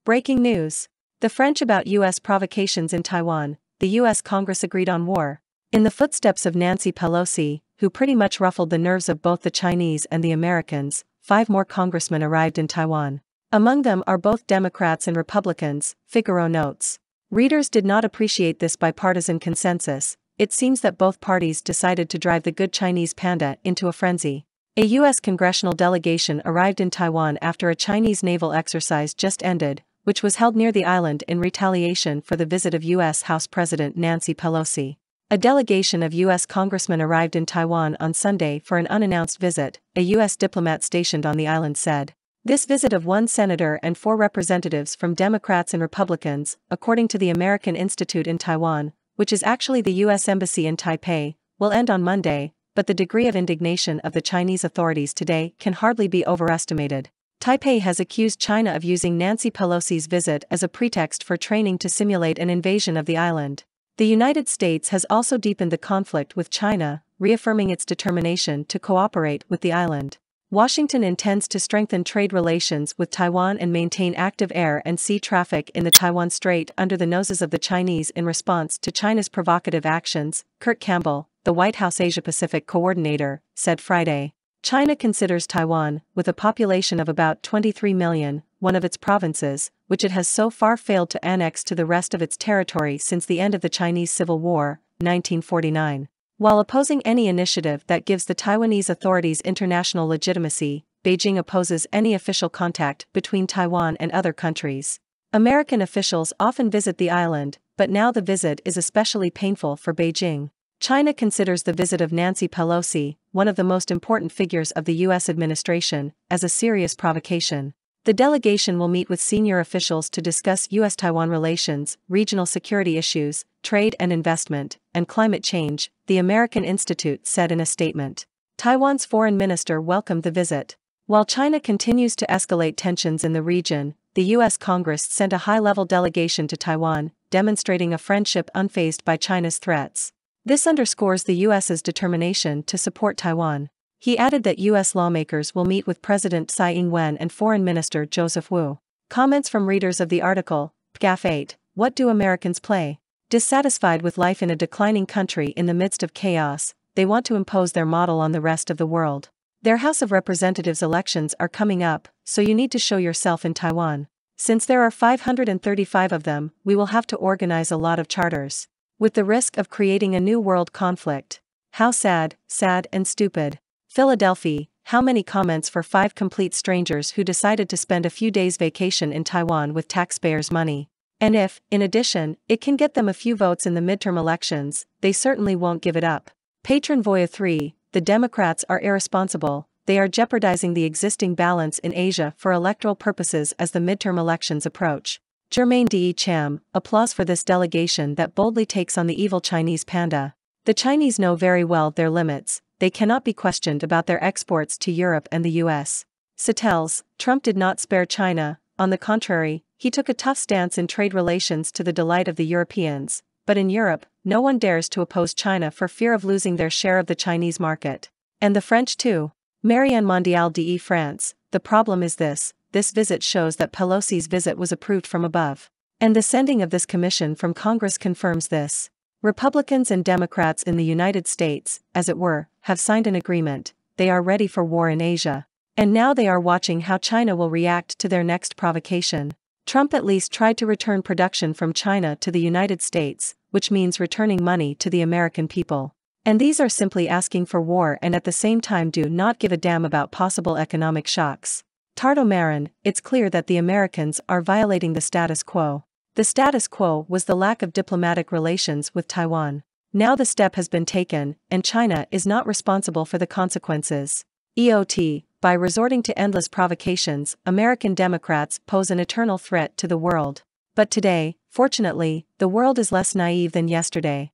Breaking news. The French about U.S. provocations in Taiwan. The U.S. Congress agreed on war. In the footsteps of Nancy Pelosi, who pretty much ruffled the nerves of both the Chinese and the Americans, 5 more congressmen arrived in Taiwan. Among them are both Democrats and Republicans, Figaro notes. Readers did not appreciate this bipartisan consensus. It seems that both parties decided to drive the good Chinese panda into a frenzy. A U.S. congressional delegation arrived in Taiwan after a Chinese naval exercise just ended, which was held near the island in retaliation for the visit of U.S. House President Nancy Pelosi. A delegation of U.S. congressmen arrived in Taiwan on Sunday for an unannounced visit, a U.S. diplomat stationed on the island said. This visit of 1 senator and 4 representatives from Democrats and Republicans, according to the American Institute in Taiwan, which is actually the U.S. Embassy in Taipei, will end on Monday, but the degree of indignation of the Chinese authorities today can hardly be overestimated. Taipei has accused China of using Nancy Pelosi's visit as a pretext for training to simulate an invasion of the island. The United States has also deepened the conflict with China, reaffirming its determination to cooperate with the island. Washington intends to strengthen trade relations with Taiwan and maintain active air and sea traffic in the Taiwan Strait under the noses of the Chinese in response to China's provocative actions, Kurt Campbell, the White House Asia-Pacific coordinator, said Friday. China considers Taiwan, with a population of about 23 million, one of its provinces, which it has so far failed to annex to the rest of its territory since the end of the Chinese Civil War, 1949. While opposing any initiative that gives the Taiwanese authorities international legitimacy, Beijing opposes any official contact between Taiwan and other countries. American officials often visit the island, but now the visit is especially painful for Beijing. China considers the visit of Nancy Pelosi, one of the most important figures of the U.S. administration, as a serious provocation. The delegation will meet with senior officials to discuss U.S.-Taiwan relations, regional security issues, trade and investment, and climate change, the American Institute said in a statement. Taiwan's foreign minister welcomed the visit. While China continues to escalate tensions in the region, the U.S. Congress sent a high-level delegation to Taiwan, demonstrating a friendship unfazed by China's threats. This underscores the U.S.'s determination to support Taiwan. He added that U.S. lawmakers will meet with President Tsai Ing-wen and Foreign Minister Joseph Wu. Comments from readers of the article. Pgaf 8. What do Americans play? Dissatisfied with life in a declining country in the midst of chaos, they want to impose their model on the rest of the world. Their House of Representatives elections are coming up, so you need to show yourself in Taiwan. Since there are 535 of them, we will have to organize a lot of charters. With the risk of creating a new world conflict. How sad, sad and stupid. Philadelphia, how many comments for 5 complete strangers who decided to spend a few days vacation in Taiwan with taxpayers' money. And if, in addition, it can get them a few votes in the midterm elections, they certainly won't give it up. Patron Voya 3, the Democrats are irresponsible, they are jeopardizing the existing balance in Asia for electoral purposes as the midterm elections approach. Jermaine D. Cham, applause for this delegation that boldly takes on the evil Chinese panda. The Chinese know very well their limits, they cannot be questioned about their exports to Europe and the US. Sattels, Trump did not spare China, on the contrary, he took a tough stance in trade relations to the delight of the Europeans, but in Europe, no one dares to oppose China for fear of losing their share of the Chinese market. And the French too. Marianne Mondiale de France, the problem is this visit shows that Pelosi's visit was approved from above. And the sending of this commission from Congress confirms this. Republicans and Democrats in the United States, as it were, have signed an agreement, they are ready for war in Asia. And now they are watching how China will react to their next provocation. Trump at least tried to return production from China to the United States, which means returning money to the American people. And these are simply asking for war and at the same time do not give a damn about possible economic shocks. Tardo Marin, it's clear that the Americans are violating the status quo. The status quo was the lack of diplomatic relations with Taiwan. Now the step has been taken, and China is not responsible for the consequences. EOT, by resorting to endless provocations, American Democrats pose an eternal threat to the world. But today, fortunately, the world is less naive than yesterday.